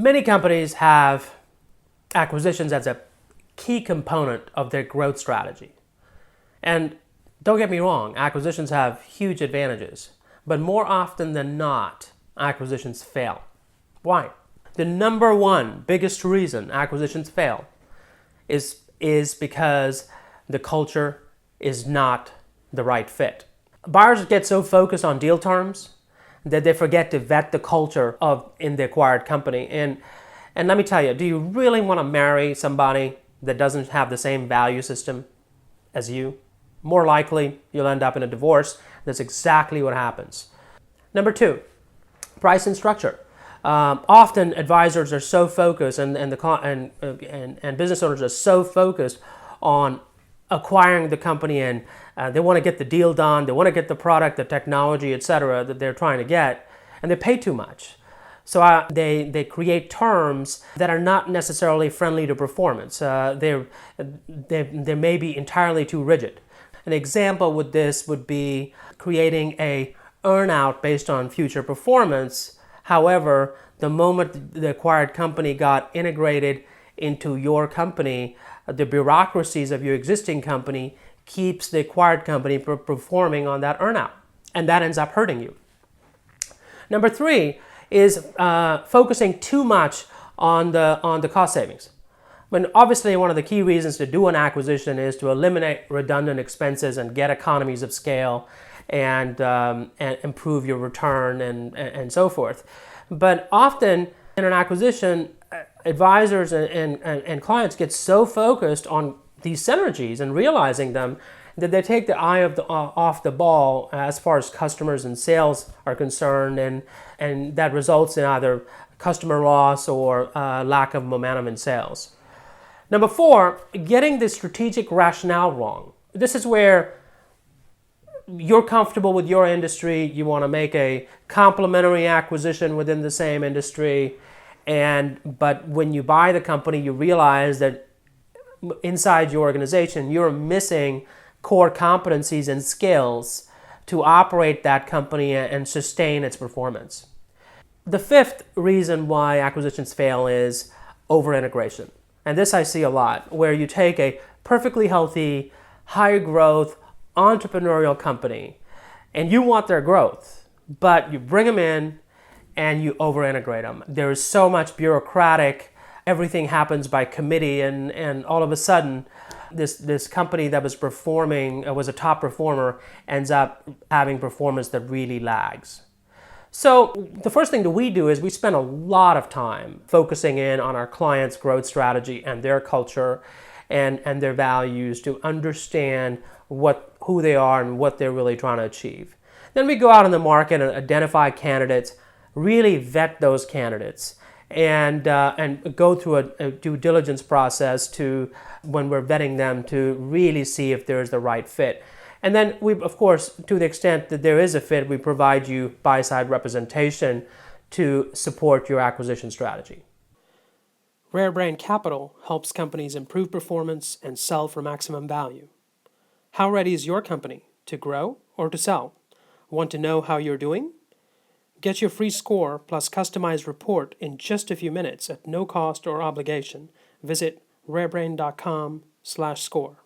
Many companies have acquisitions as a key component of their growth strategy. And don't get me wrong, acquisitions have huge advantages, but more often than not, acquisitions fail. Why? The number one biggest reason acquisitions fail is because the culture is not the right fit. Buyers get so focused on deal terms that they forget to vet the culture in the acquired company. And let me tell you, do you really want to marry somebody that doesn't have the same value system as you? More likely, you'll end up in a divorce. That's exactly what happens. Number two, price and structure. Often advisors are so focused and business owners are so focused on acquiring the company, and they want to get the deal done, they want to get the product, the technology, etc. that they're trying to get, and they pay too much. So they create terms that are not necessarily friendly to performance. They may be entirely too rigid. An example with this would be creating a earn-out based on future performance. However, the moment the acquired company got integrated into your company, the bureaucracies of your existing company keeps the acquired company performing on that earn-out, and that ends up hurting you. Number three is focusing too much on the cost savings. When obviously one of the key reasons to do an acquisition is to eliminate redundant expenses and get economies of scale and improve your return and so forth. But often in an acquisition, advisors and clients get so focused on these synergies and realizing them that they take the eye off the ball as far as customers and sales are concerned, and that results in either customer loss or lack of momentum in sales. Number four, getting the strategic rationale wrong. This is where you're comfortable with your industry, you want to make a complementary acquisition within the same industry, but when you buy the company, you realize that inside your organization, you're missing core competencies and skills to operate that company and sustain its performance. The fifth reason why acquisitions fail is over-integration. And this I see a lot, where you take a perfectly healthy, high-growth, entrepreneurial company and you want their growth, but you bring them in and you over-integrate them. There is so much bureaucratic, everything happens by committee, and all of a sudden this company that was was a top performer ends up having performance that really lags. So the first thing that we do is we spend a lot of time focusing in on our clients' growth strategy and their culture and their values to understand who they are and what they're really trying to achieve. Then we go out in the market and identify candidates, really vet those candidates, and go through a due diligence process when we're vetting them to really see if there's the right fit. And then we, of course, to the extent that there is a fit, we provide you buy-side representation to support your acquisition strategy. Rare Brain Capital helps companies improve performance and sell for maximum value. How ready is your company to grow or to sell? Want to know how you're doing? Get your free score plus customized report in just a few minutes at no cost or obligation. Visit rarebrain.com/score.